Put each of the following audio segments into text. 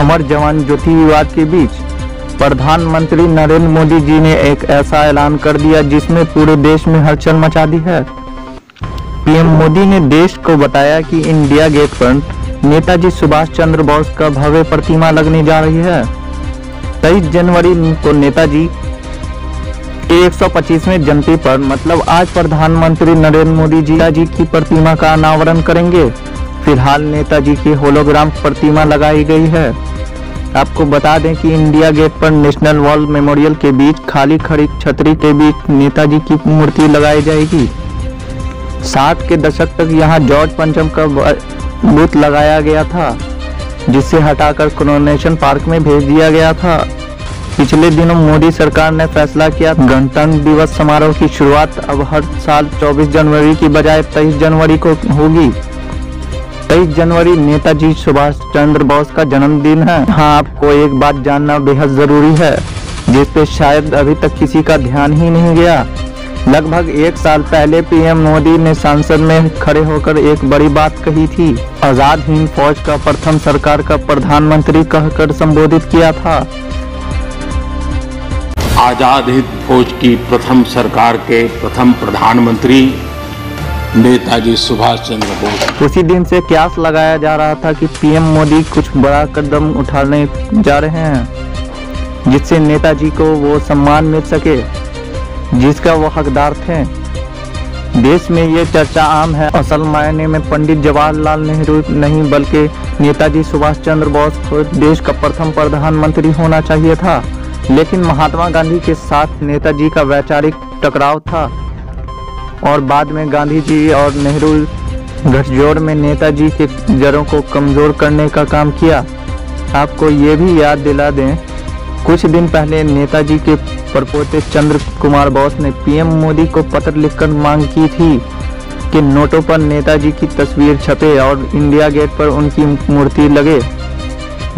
अमर जवान ज्योति विवाद के बीच प्रधानमंत्री नरेंद्र मोदी जी ने एक ऐसा ऐलान कर दिया जिसमें पूरे देश में हलचल मचा दी है। पीएम मोदी ने देश को बताया कि इंडिया गेट पर नेताजी सुभाष चंद्र बोस का भव्य प्रतिमा लगने जा रही है। 23 जनवरी को नेताजी के 125वें जयंती पर मतलब आज प्रधानमंत्री नरेंद्र मोदी जी की प्रतिमा का अनावरण करेंगे। फिलहाल नेताजी की होलोग्राम प्रतिमा लगाई गई है। आपको बता दें कि इंडिया गेट पर नेशनल वॉर मेमोरियल के बीच खाली खड़ी छतरी के बीच नेताजी की मूर्ति लगाई जाएगी। 60 के दशक तक यहां जॉर्ज पंचम का बूथ लगाया गया था, जिसे हटाकर कोरोनेशन पार्क में भेज दिया गया था। पिछले दिनों मोदी सरकार ने फैसला किया गणतंत्र दिवस समारोह की शुरुआत अब हर साल 24 जनवरी की बजाय 23 जनवरी को होगी। 23 जनवरी नेताजी सुभाष चंद्र बोस का जन्मदिन है। हाँ, आपको एक बात जानना बेहद जरूरी है जिस पे शायद अभी तक किसी का ध्यान ही नहीं गया। लगभग 1 साल पहले पीएम मोदी ने संसद में खड़े होकर एक बड़ी बात कही थी। आजाद हिंद फौज का प्रथम सरकार का प्रधानमंत्री कहकर संबोधित किया था। आजाद हिंद फौज की प्रथम सरकार के प्रथम प्रधानमंत्री नेताजी सुभाष चंद्र बोस। उसी दिन से क्यास लगाया जा रहा था कि पीएम मोदी कुछ बड़ा कदम उठाने जा रहे हैं जिससे नेताजी को वो सम्मान मिल सके जिसका वो हकदार थे। देश में ये चर्चा आम है। असल मायने में पंडित जवाहरलाल नेहरू नहीं बल्कि नेताजी सुभाष चंद्र बोस को देश का प्रथम प्रधानमंत्री होना चाहिए था, लेकिन महात्मा गांधी के साथ नेताजी का वैचारिक टकराव था और बाद में गांधी जी और नेहरू गठजोड़ में नेताजी के जड़ों को कमजोर करने का काम किया। आपको ये भी याद दिला दें, कुछ दिन पहले नेताजी के परपोते चंद्र कुमार बोस ने पीएम मोदी को पत्र लिखकर मांग की थी कि नोटों पर नेताजी की तस्वीर छपे और इंडिया गेट पर उनकी मूर्ति लगे।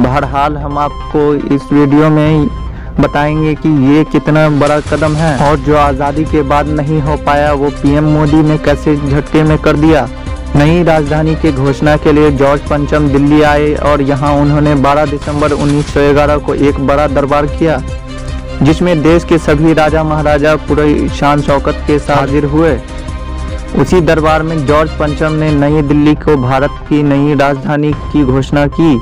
बहरहाल हम आपको इस वीडियो में बताएंगे कि ये कितना बड़ा कदम है और जो आज़ादी के बाद नहीं हो पाया वो पीएम मोदी ने कैसे झटके में कर दिया। नई राजधानी की घोषणा के लिए जॉर्ज पंचम दिल्ली आए और यहां उन्होंने 12 दिसंबर 1911 को एक बड़ा दरबार किया जिसमें देश के सभी राजा महाराजा पूरे शान शौकत के साथ हाजिर हुए। उसी दरबार में जॉर्ज पंचम ने नई दिल्ली को भारत की नई राजधानी की घोषणा की।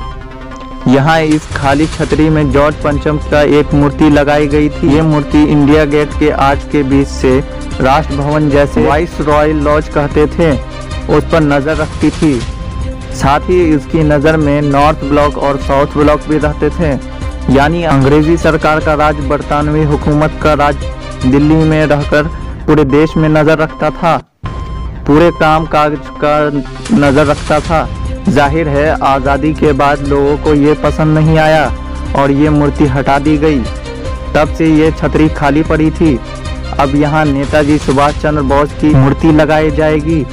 यहाँ इस खाली छतरी में जॉर्ज पंचम का एक मूर्ति लगाई गई थी। ये मूर्ति इंडिया गेट के आर्च के बीच से राष्ट्र भवन जैसे वाइस रॉयल लॉज कहते थे उस पर नजर रखती थी। साथ ही इसकी नजर में नॉर्थ ब्लॉक और साउथ ब्लॉक भी रहते थे, यानी अंग्रेजी सरकार का राज बरतानवी हुकूमत का राज दिल्ली में रहकर पूरे देश में नजर रखता था, पूरे काम काज का नजर रखता था। जाहिर है आज़ादी के बाद लोगों को ये पसंद नहीं आया और ये मूर्ति हटा दी गई। तब से ये छतरी खाली पड़ी थी। अब यहाँ नेताजी सुभाष चंद्र बोस की मूर्ति लगाई जाएगी।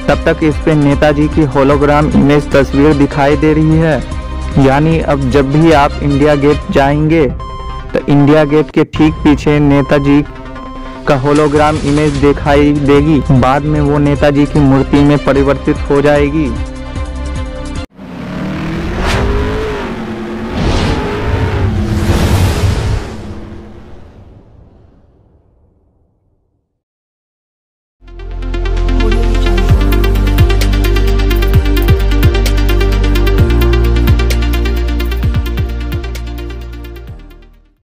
तब तक इस पे नेताजी की होलोग्राम इमेज तस्वीर दिखाई दे रही है। यानी अब जब भी आप इंडिया गेट जाएंगे तो इंडिया गेट के ठीक पीछे नेताजी का होलोग्राम इमेज दिखाई देगी। बाद में वो नेताजी की मूर्ति में परिवर्तित हो जाएगी।